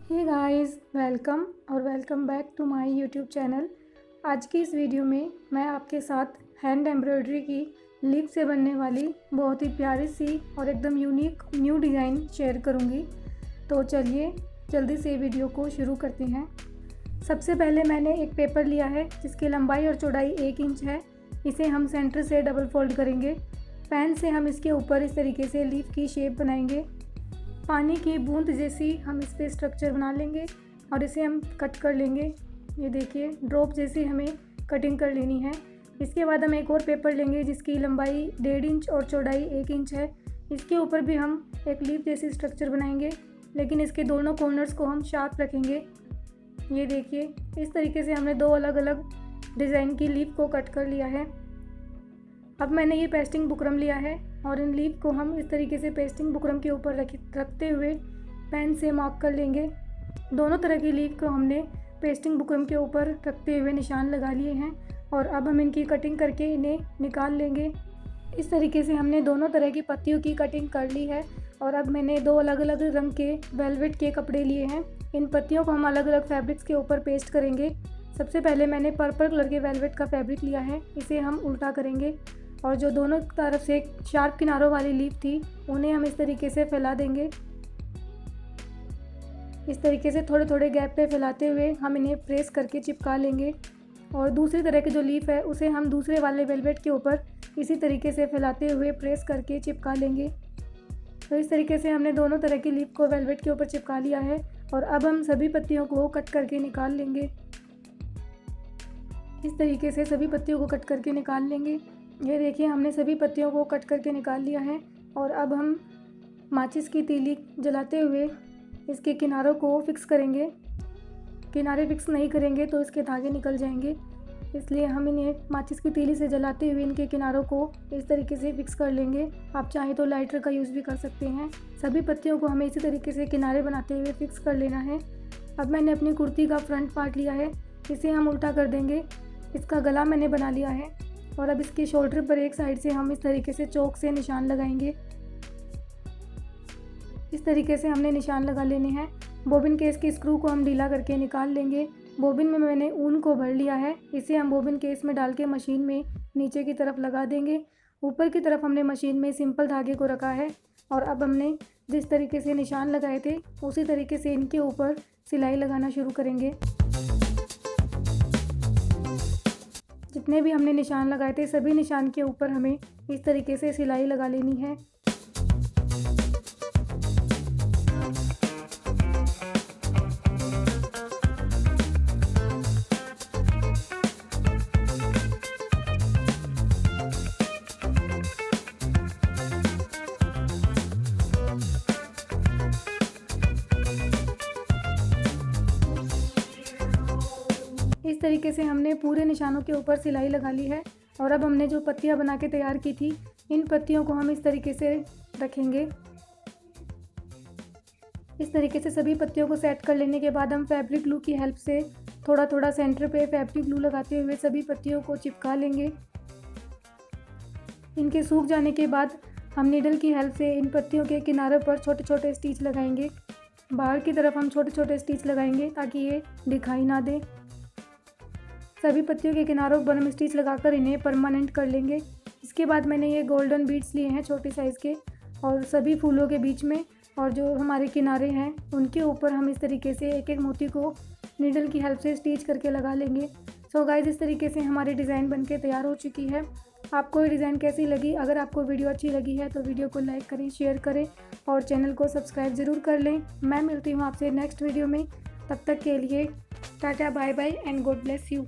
Hey guys, welcome back to my YouTube channel. आज की इस वीडियो में मैं आपके साथ हैंड एम्ब्रॉयडरी की लीफ से बनने वाली बहुत ही प्यारी सी और एकदम यूनिक न्यू डिज़ाइन शेयर करूंगी। तो चलिए जल्दी से वीडियो को शुरू करते हैं। सबसे पहले मैंने एक पेपर लिया है जिसकी लंबाई और चौड़ाई 1 इंच है। इसे हम सेंटर से डबल फोल्ड करेंगे। पेन से हम इसके ऊपर इस तरीके से लीफ की शेप बनाएंगे। पानी की बूंद जैसी हम इस पर स्ट्रक्चर बना लेंगे और इसे हम कट कर लेंगे। ये देखिए ड्रॉप जैसी हमें कटिंग कर लेनी है। इसके बाद हम एक और पेपर लेंगे जिसकी लंबाई 1.5 इंच और चौड़ाई 1 इंच है। इसके ऊपर भी हम एक लीफ जैसी स्ट्रक्चर बनाएंगे, लेकिन इसके दोनों कॉर्नर्स को हम शार्प रखेंगे। ये देखिए इस तरीके से हमने 2 अलग अलग डिज़ाइन की लीफ को कट कर लिया है। अब मैंने ये पेस्टिंग बुकरम लिया है और इन लीफ को हम इस तरीके से पेस्टिंग बुकरम के ऊपर रखते हुए पेन से मार्क कर लेंगे। दोनों तरह की लीफ को हमने पेस्टिंग बुकरम के ऊपर रखते हुए निशान लगा लिए हैं और अब हम इनकी कटिंग करके इन्हें निकाल लेंगे। इस तरीके से हमने दोनों तरह की पत्तियों की कटिंग कर ली है और अब मैंने 2 अलग अलग रंग के वेलवेट के कपड़े लिए हैं। इन पत्तियों को हम अलग अलग फैब्रिक्स के ऊपर पेस्ट करेंगे। सबसे पहले मैंने पर्पल कलर के वेलवेट का फैब्रिक लिया है, इसे हम उल्टा करेंगे और जो दोनों तरफ से शार्प किनारों वाली लीफ थी उन्हें हम इस तरीके से फैला देंगे। इस तरीके से थोड़े थोड़े गैप पे फैलाते हुए हम इन्हें प्रेस करके चिपका लेंगे और दूसरी तरह की जो लीफ है उसे हम दूसरे वाले वेलवेट के ऊपर इसी तरीके से फैलाते हुए प्रेस करके चिपका लेंगे। तो इस तरीके से हमने दोनों तरह की लीफ को वेलवेट के ऊपर चिपका लिया है और अब हम सभी पत्तियों को कट करके निकाल लेंगे। इस तरीके से सभी पत्तियों को कट करके निकाल लेंगे। ये देखिए हमने सभी पत्तियों को कट करके निकाल लिया है और अब हम माचिस की तीली जलाते हुए इसके किनारों को फिक्स करेंगे। किनारे फिक्स नहीं करेंगे तो इसके धागे निकल जाएंगे, इसलिए हम इन्हें माचिस की तीली से जलाते हुए इनके किनारों को इस तरीके से फिक्स कर लेंगे। आप चाहें तो लाइटर का यूज़ भी कर सकते हैं। सभी पत्तियों को हमें इसी तरीके से किनारे बनाते हुए फिक्स कर लेना है। अब मैंने अपनी कुर्ती का फ्रंट पार्ट लिया है, इसे हम उल्टा कर देंगे। इसका गला मैंने बना लिया है और अब इसके शोल्डर पर एक साइड से हम इस तरीके से चौक से निशान लगाएंगे। इस तरीके से हमने निशान लगा लेने हैं। बोबिन केस की स्क्रू को हम ढीला करके निकाल लेंगे। बोबिन में मैंने ऊन को भर लिया है, इसे हम बोबिन केस में डाल के मशीन में नीचे की तरफ लगा देंगे। ऊपर की तरफ हमने मशीन में सिंपल धागे को रखा है और अब हमने जिस तरीके से निशान लगाए थे उसी तरीके से इनके ऊपर सिलाई लगाना शुरू करेंगे। जितने भी हमने निशान लगाए थे सभी निशान के ऊपर हमें इस तरीके से सिलाई लगा लेनी है। इस तरीके से हमने पूरे निशानों के ऊपर सिलाई लगा ली है और अब हमने जो पत्तियां बना के तैयार की थी इन पत्तियों को हम इस तरीके से रखेंगे। इस तरीके से सभी पत्तियों को सेट कर लेने के बाद हम फैब्रिक ग्लू की हेल्प से थोड़ा थोड़ा सेंटर पे फैब्रिक ग्लू लगाते हुए सभी पत्तियों को चिपका लेंगे। इनके सूख जाने के बाद हम नीडल की हेल्प से इन पत्तियों के किनारों पर छोटे छोटे स्टिच लगाएंगे। बाहर की तरफ हम छोटे छोटे स्टिच लगाएंगे ताकि ये दिखाई ना दे। सभी पत्तियों के किनारों पर हम स्टिच लगाकर इन्हें परमानेंट कर लेंगे। इसके बाद मैंने ये गोल्डन बीड्स लिए हैं छोटे साइज़ के और सभी फूलों के बीच में और जो हमारे किनारे हैं उनके ऊपर हम इस तरीके से एक एक मोती को नीडल की हेल्प से स्टिच करके लगा लेंगे। सो गाइस इस तरीके से हमारी डिज़ाइन बनके तैयार हो चुकी है। आपको ये डिज़ाइन कैसी लगी? अगर आपको वीडियो अच्छी लगी है तो वीडियो को लाइक करें, शेयर करें और चैनल को सब्सक्राइब ज़रूर कर लें। मैं मिलती हूँ आपसे नेक्स्ट वीडियो में। तब तक के लिए tata, bye bye and God bless you.